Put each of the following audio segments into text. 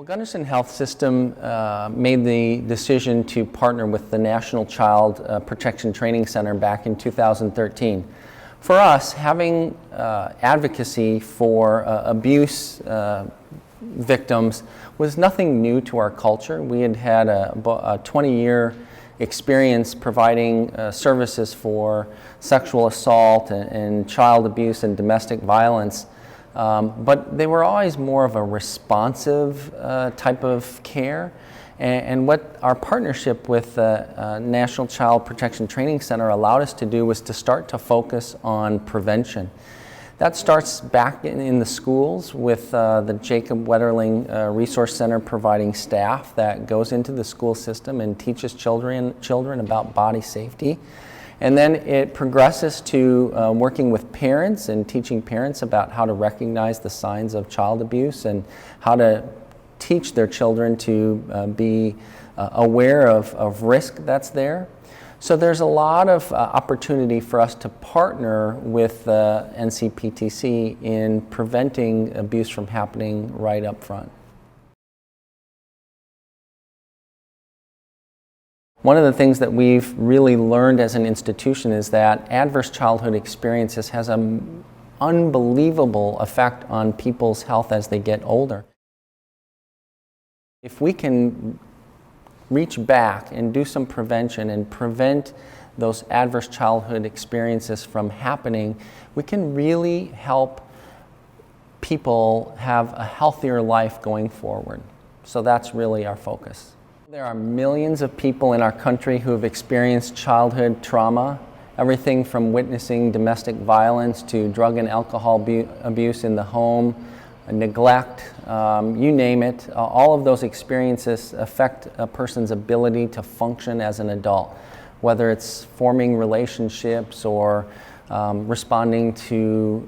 Gunderson Health System made the decision to partner with the National Child Protection Training Center back in 2013. For us, having advocacy for abuse victims was nothing new to our culture. We had had a 20-year experience providing services for sexual assault and child abuse and domestic violence. But they were always more of a responsive type of care. And what our partnership with the National Child Protection Training Center allowed us to do was to start to focus on prevention. That starts back in the schools with the Jacob Wetterling Resource Center providing staff that goes into the school system and teaches children about body safety. And then it progresses to working with parents and teaching parents about how to recognize the signs of child abuse and how to teach their children to be aware of risk that's there. So there's a lot of opportunity for us to partner with NCPTC in preventing abuse from happening right up front. One of the things that we've really learned as an institution is that adverse childhood experiences has an unbelievable effect on people's health as they get older. If we can reach back and do some prevention and prevent those adverse childhood experiences from happening, we can really help people have a healthier life going forward. So that's really our focus. There are millions of people in our country who have experienced childhood trauma, everything from witnessing domestic violence to drug and alcohol abuse in the home, neglect, you name it. All of those experiences affect a person's ability to function as an adult, whether it's forming relationships or responding to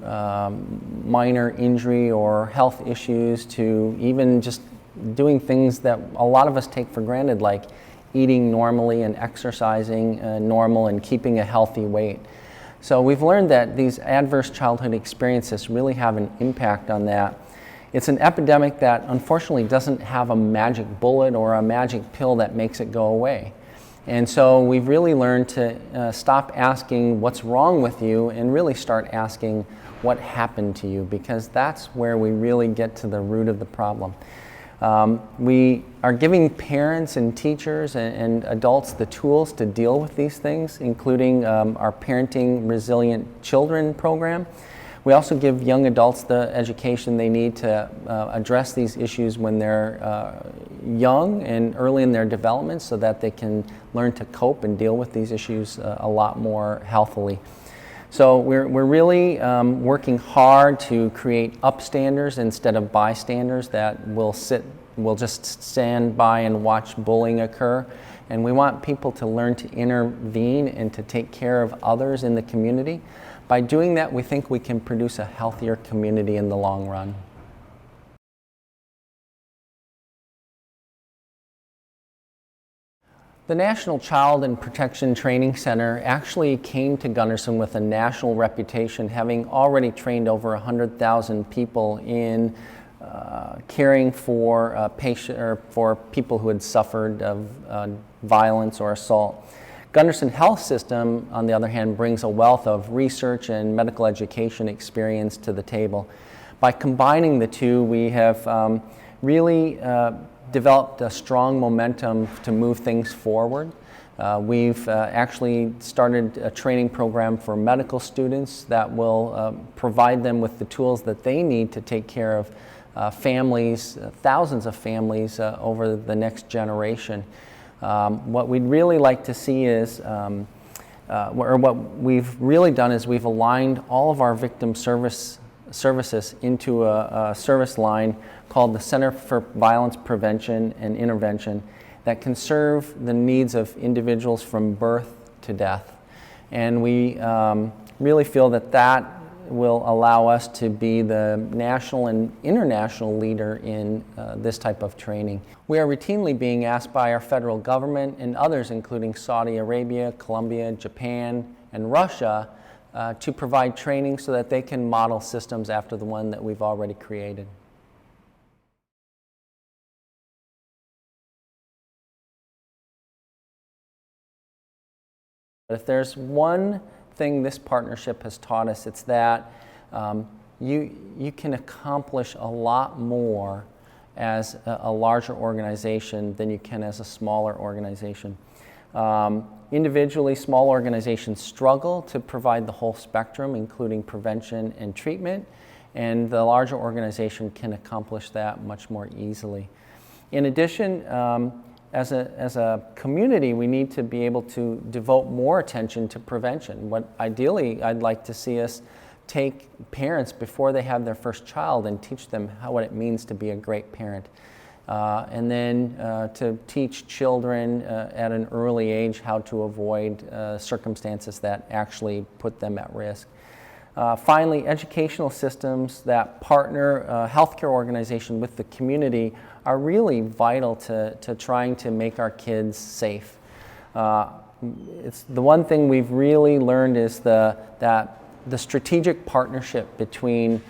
minor injury or health issues, to even just doing things that a lot of us take for granted, like eating normally and exercising normal and keeping a healthy weight. So we've learned that these adverse childhood experiences really have an impact on that. It's an epidemic that unfortunately doesn't have a magic bullet or a magic pill that makes it go away. And so we've really learned to stop asking what's wrong with you and really start asking what happened to you, because that's where we really get to the root of the problem. We are giving parents and teachers and adults the tools to deal with these things, including our Parenting Resilient Children program. We also give young adults the education they need to address these issues when they're young and early in their development, so that they can learn to cope and deal with these issues a lot more healthily. So we're really working hard to create upstanders instead of bystanders that will just stand by and watch bullying occur. And we want people to learn to intervene and to take care of others in the community. By doing that, we think we can produce a healthier community in the long run. The National Child and Protection Training Center actually came to Gunderson with a national reputation, having already trained over 100,000 people in caring for people who had suffered violence or assault. Gunderson Health System, on the other hand, brings a wealth of research and medical education experience to the table. By combining the two, we have really developed a strong momentum to move things forward. We've actually started a training program for medical students that will provide them with the tools that they need to take care of families, thousands of families over the next generation. What we'd really like to see is, or what we've really done is we've aligned all of our victim services into a service line called the Center for Violence Prevention and Intervention that can serve the needs of individuals from birth to death. And we really feel that that will allow us to be the national and international leader in this type of training. We are routinely being asked by our federal government and others, including Saudi Arabia, Colombia, Japan, and Russia, to provide training so that they can model systems after the one that we've already created. If there's one thing this partnership has taught us, it's that you can accomplish a lot more as a larger organization than you can as a smaller organization. Individually, small organizations struggle to provide the whole spectrum, including prevention and treatment, and the larger organization can accomplish that much more easily. In addition, as a community, we need to be able to devote more attention to prevention. What ideally I'd like to see us take parents before they have their first child and teach them what it means to be a great parent. And then to teach children at an early age how to avoid circumstances that actually put them at risk. Finally, educational systems that partner healthcare organization with the community are really vital to trying to make our kids safe. It's the one thing we've really learned is that the strategic partnership between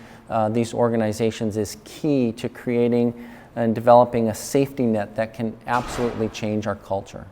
these organizations is key to creating and developing a safety net that can absolutely change our culture.